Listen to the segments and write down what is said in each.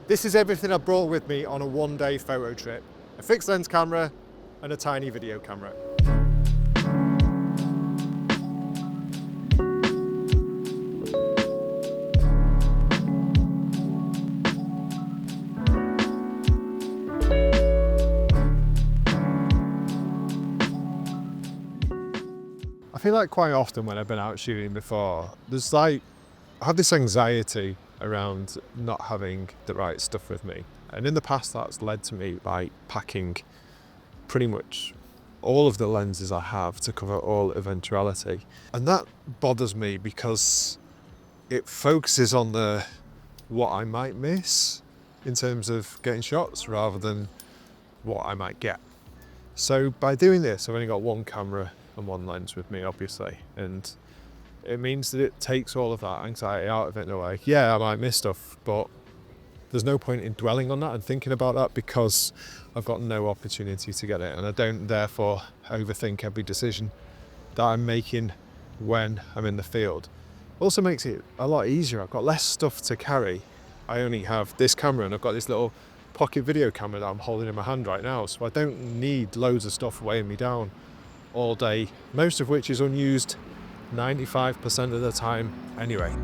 This is everything I brought with me on a one-day photo trip. A fixed lens camera and a tiny video camera. I feel like quite often when I've been out shooting before, I have this anxiety around not having the right stuff with me. And in the past that's led to me packing pretty much all of the lenses I have to cover all eventuality. And that bothers me because it focuses on what I might miss in terms of getting shots rather than what I might get. So by doing this, I've only got one camera and one lens with me, obviously, and it means that it takes all of that anxiety out of it in a way. Yeah, I might miss stuff, but there's no point in dwelling on that and thinking about that because I've got no opportunity to get it, and I don't therefore overthink every decision that I'm making when I'm in the field. Also makes it a lot easier. I've got less stuff to carry. I only have this camera and I've got this little pocket video camera that I'm holding in my hand right now, so I don't need loads of stuff weighing me down all day, most of which is unused 95% of the time anyway.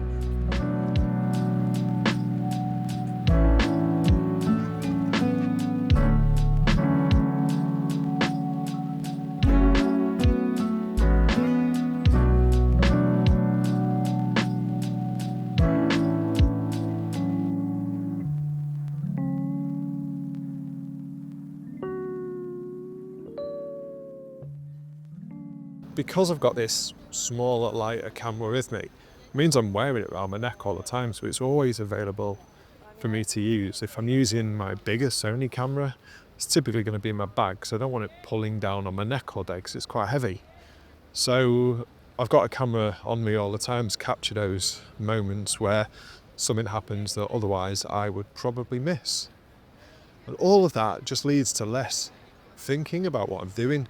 Because I've got this smaller, lighter camera with me, it means I'm wearing it around my neck all the time, so it's always available for me to use. If I'm using my bigger Sony camera, it's typically going to be in my bag, so I don't want it pulling down on my neck all day because it's quite heavy. So I've got a camera on me all the time to capture those moments where something happens that otherwise I would probably miss. And all of that just leads to less thinking about what I'm doing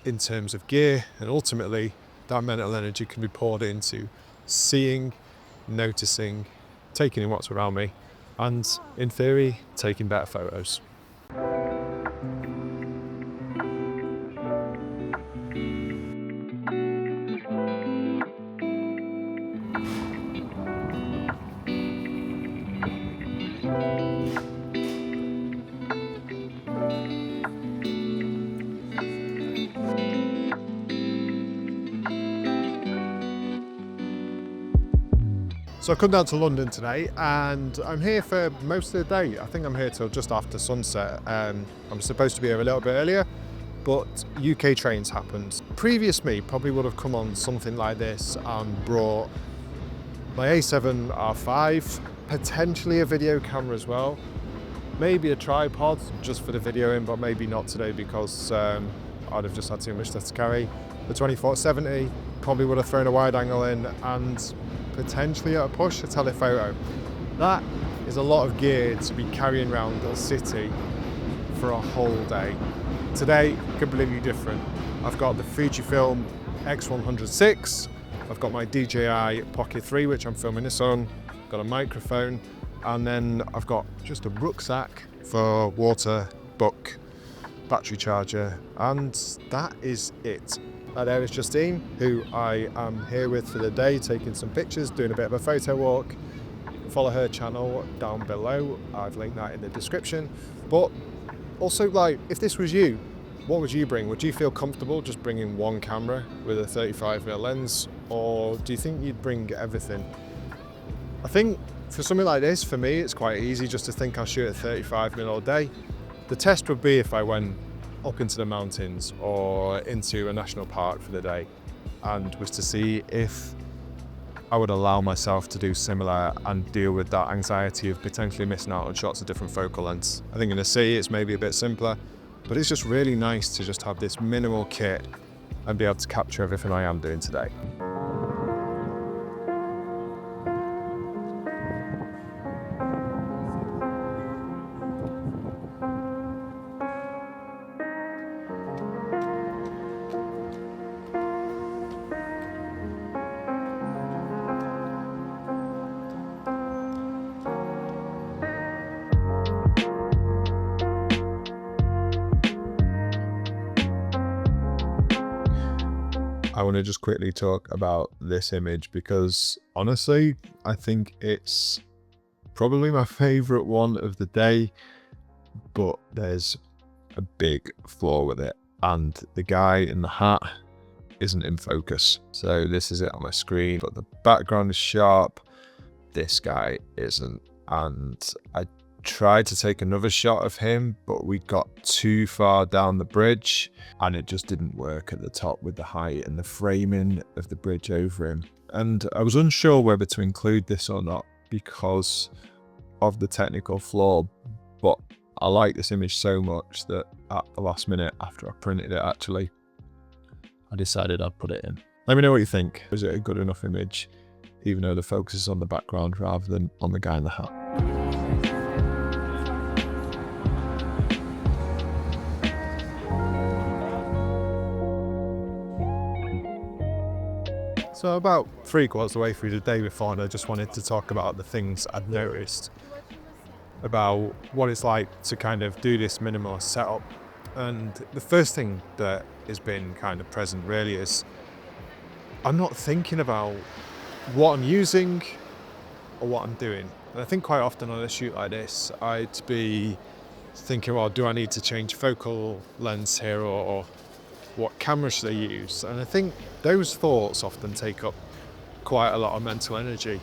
in terms of gear, and ultimately that mental energy can be poured into seeing, noticing, taking in what's around me, and in theory taking better photos. So I've come down to London today and I'm here for most of the day. I think I'm here till just after sunset. I'm supposed to be here a little bit earlier, but UK trains happened. Previous me probably would have come on something like this and brought my A7 R5, potentially a video camera as well, maybe a tripod just for the videoing, but maybe not today because I'd have just had too much stuff to carry. The 24-70, probably would have thrown a wide angle in, and potentially at a push a telephoto. That is a lot of gear to be carrying around a city for a whole day. Today, completely different. I've got the Fujifilm X100VI, I've got my DJI Pocket 3, which I'm filming this on, got a microphone, and then I've got just a rucksack for water, book, battery charger, and that is it. That there is Justine, who I am here with for the day, taking some pictures, doing a bit of a photo walk. You can follow her channel down below. I've linked that in the description. But also, if this was you, what would you bring? Would you feel comfortable just bringing one camera with a 35mm lens, or do you think you'd bring everything? I think for something like this, for me, it's quite easy just to think I'll shoot at 35mm all day. The test would be if I went up into the mountains or into a national park for the day, and was to see if I would allow myself to do similar and deal with that anxiety of potentially missing out on shots of different focal lengths. I think in the sea it's maybe a bit simpler, but it's just really nice to just have this minimal kit and be able to capture everything I am doing today. I want to just quickly talk about this image because honestly, I think it's probably my favorite one of the day, but there's a big flaw with it, and the guy in the hat isn't in focus. So this is it on my screen, but the background is sharp. This guy isn't, and I tried to take another shot of him, but we got too far down the bridge and it just didn't work at the top with the height and the framing of the bridge over him. And I was unsure whether to include this or not because of the technical flaw, but I like this image so much that at the last minute after I printed it, actually, I decided I'd put it in. Let me know what you think. Is it a good enough image, even though the focus is on the background rather than on the guy in the hat? So about 3/4 of the way through the day before, and I just wanted to talk about the things I'd noticed about what it's like to kind of do this minimalist setup. And the first thing that has been kind of present really is I'm not thinking about what I'm using or what I'm doing. And I think quite often on a shoot like this, I'd be thinking, well, do I need to change focal lens here, or what camera should I use? And I think those thoughts often take up quite a lot of mental energy.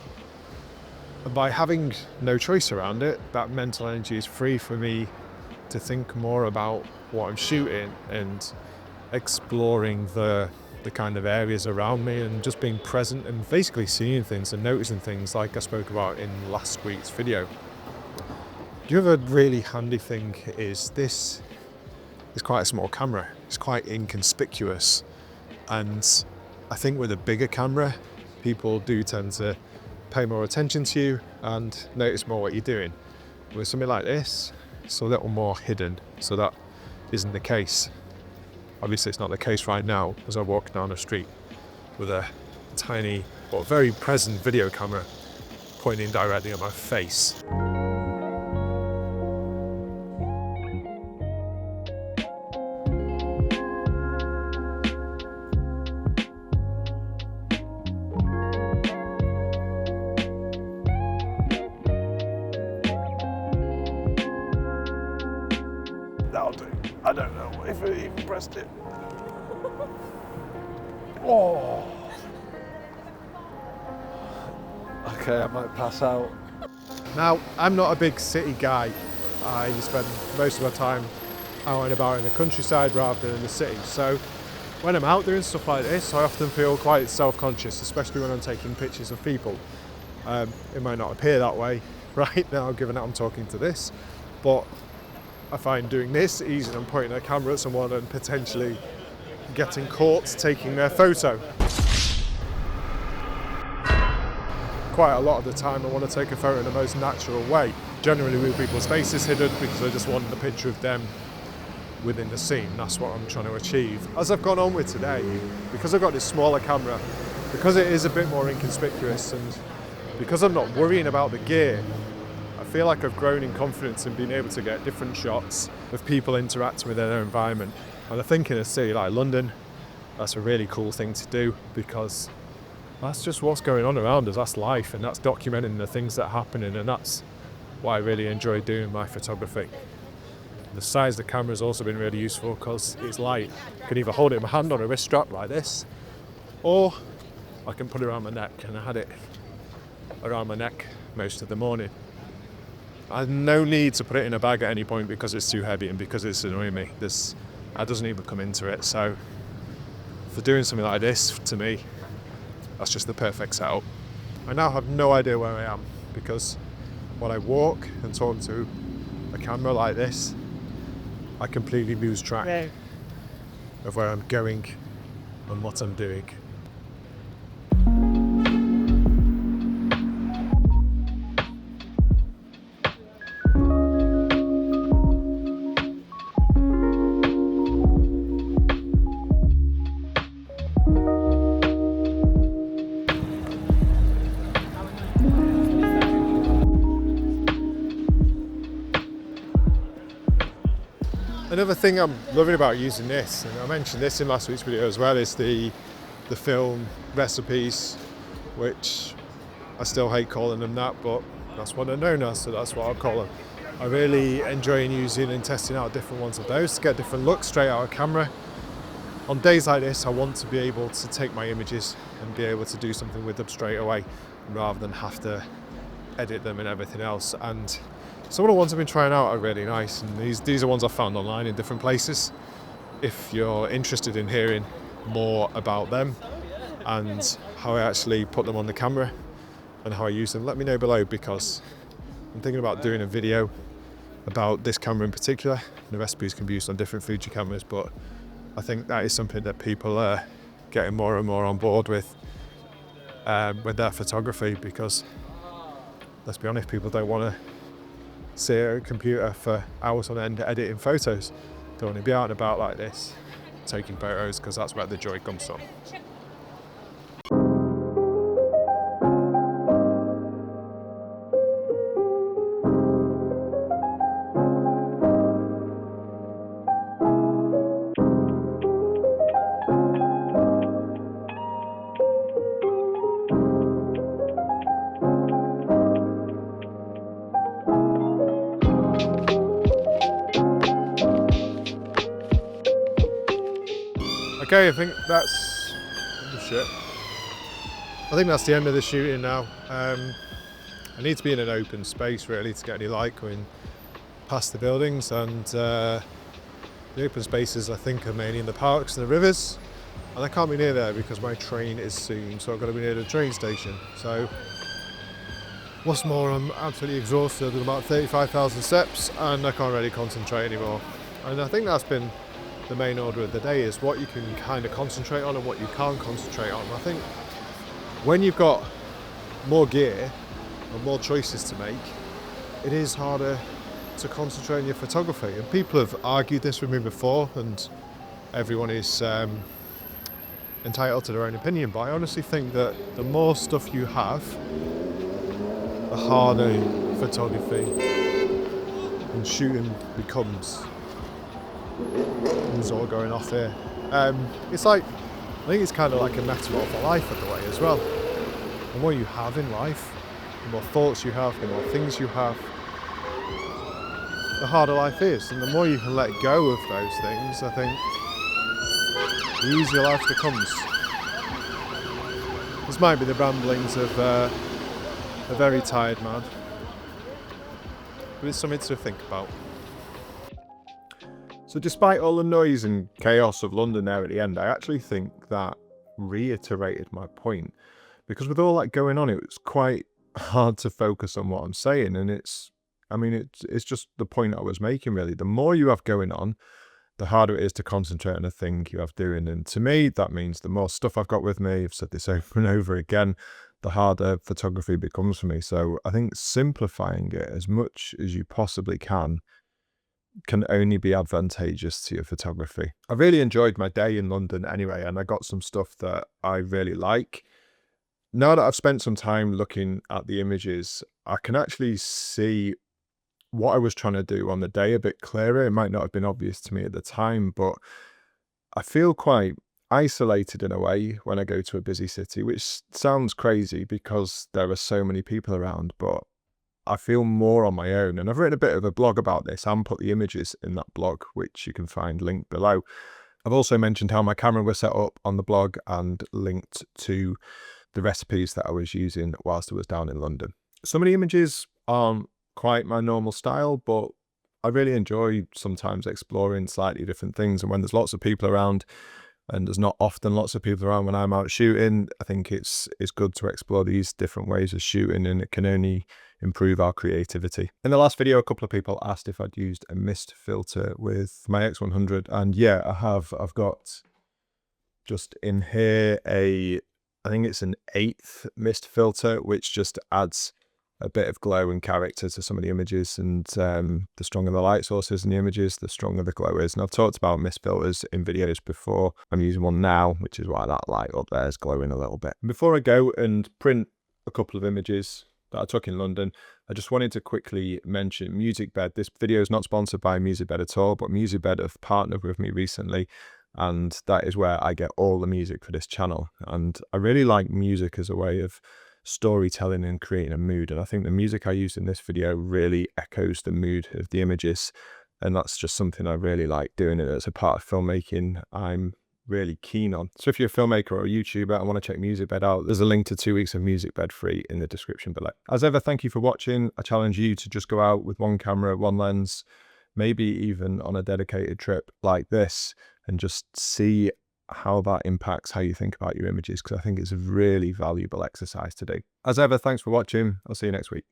And by having no choice around it, that mental energy is free for me to think more about what I'm shooting and exploring the kind of areas around me and just being present and basically seeing things and noticing things like I spoke about in last week's video. The other really handy thing is this is quite a small camera. It's quite inconspicuous, and I think with a bigger camera, people do tend to pay more attention to you and notice more what you're doing. With something like this, it's a little more hidden, so that isn't the case. Obviously it's not the case right now as I walk down the street with a tiny but very present video camera pointing directly at my face. That'll do. I don't know if it even pressed it. Oh. Okay, I might pass out. Now, I'm not a big city guy. I spend most of my time out and about in the countryside rather than in the city. So when I'm out doing stuff like this, I often feel quite self-conscious, especially when I'm taking pictures of people. It might not appear that way right now, given that I'm talking to this, but I find doing this easier than pointing a camera at someone and potentially getting caught taking their photo. Quite a lot of the time I want to take a photo in the most natural way, generally with people's faces hidden, because I just want the picture of them within the scene. That's what I'm trying to achieve. As I've gone on with today, because I've got this smaller camera, because it is a bit more inconspicuous, and because I'm not worrying about the gear, I feel like I've grown in confidence in being able to get different shots of people interacting with their environment. And I think in a city like London, that's a really cool thing to do, because that's just what's going on around us. That's life, and that's documenting the things that are happening, and that's why I really enjoy doing my photography. The size of the camera has also been really useful because it's light. I can either hold it in my hand on a wrist strap like this, or I can put it around my neck, and I had it around my neck most of the morning. I had no need to put it in a bag at any point because it's too heavy and because it's annoying me. That doesn't even come into it. So for doing something like this, to me, that's just the perfect setup. I now have no idea where I am, because when I walk and talk to a camera like this, I completely lose track of where I'm going and what I'm doing. Another thing I'm loving about using this, and I mentioned this in last week's video as well, is the the film recipes, which I still hate calling them that, but that's what they're known as, so that's what I'll call them. I really enjoy using and testing out different ones of those to get different looks straight out of camera. On days like this, I want to be able to take my images and be able to do something with them straight away, rather than have to edit them and everything else. And some of the ones I've been trying out are really nice, and these are ones I've found online in different places. If you're interested in hearing more about them and how I actually put them on the camera and how I use them, let me know below, because I'm thinking about doing a video about this camera in particular. The recipes can be used on different Fuji cameras, but I think that is something that people are getting more and more on board with their photography, because let's be honest, people don't want to sit at a computer for hours on end editing photos. They want to be out and about like this, taking photos, because that's where the joy comes from. Okay, I think that's the end of the shooting now. I need to be in an open space really to get any light going past the buildings, and the open spaces I think are mainly in the parks and the rivers, and I can't be near there because my train is soon, so I've got to be near the train station. So what's more, I'm absolutely exhausted with about 35,000 steps and I can't really concentrate anymore. And I think that's been the main order of the day, is what you can kind of concentrate on and what you can't concentrate on. I think when you've got more gear and more choices to make, it is harder to concentrate on your photography. And people have argued this with me before, and everyone is entitled to their own opinion, but I honestly think that the more stuff you have, the harder photography and shooting becomes. It's all going off here. It's like, I think it's kind of like a metaphor for life in a way as well. The more you have in life, the more thoughts you have, the more things you have, the harder life is. And the more you can let go of those things, I think the easier life becomes. This might be the ramblings of a very tired man, but it's something to think about. So despite all the noise and chaos of London there at the end, I actually think that reiterated my point, because with all that going on, it was quite hard to focus on what I'm saying. And it's just the point I was making really. The more you have going on, the harder it is to concentrate on a thing you have doing. And to me, that means the more stuff I've got with me, I've said this over and over again, the harder photography becomes for me. So I think simplifying it as much as you possibly can only be advantageous to your photography. I really enjoyed my day in London anyway, and I got some stuff that I really like. Now that I've spent some time looking at the images, I can actually see what I was trying to do on the day a bit clearer. It might not have been obvious to me at the time, but I feel quite isolated in a way when I go to a busy city, which sounds crazy because there are so many people around, but I feel more on my own. And I've written a bit of a blog about this and put the images in that blog, which you can find linked below. I've also mentioned how my camera was set up on the blog and linked to the recipes that I was using whilst I was down in London. Some of the images aren't quite my normal style, but I really enjoy sometimes exploring slightly different things. And when there's lots of people around, and there's not often lots of people around when I'm out shooting, I think it's good to explore these different ways of shooting, and it can only improve our creativity. In the last video, a couple of people asked if I'd used a mist filter with my X100, and yeah, I have. I've got just in here I think it's an 8th mist filter, which just adds a bit of glow and character to some of the images, and the stronger the light source is in the images, the stronger the glow is. And I've talked about mist filters in videos before. I'm using one now, which is why that light up there is glowing a little bit. And before I go and print a couple of images that I took in London, I just wanted to quickly mention Music Bed. This video is not sponsored by Music Bed at all, but Music Bed have partnered with me recently, and that is where I get all the music for this channel. And I really like music as a way of storytelling and creating a mood, and I think the music I used in this video really echoes the mood of the images, and that's just something I really like doing. It as a part of filmmaking I'm really keen on. So if you're a filmmaker or a YouTuber and want to check Music Bed out, there's a link to 2 weeks of Music Bed free in the description below. As ever, thank you for watching. I challenge you to just go out with one camera, one lens, maybe even on a dedicated trip like this, and just see how that impacts how you think about your images, because I think it's a really valuable exercise to do. As ever, thanks for watching. I'll see you next week.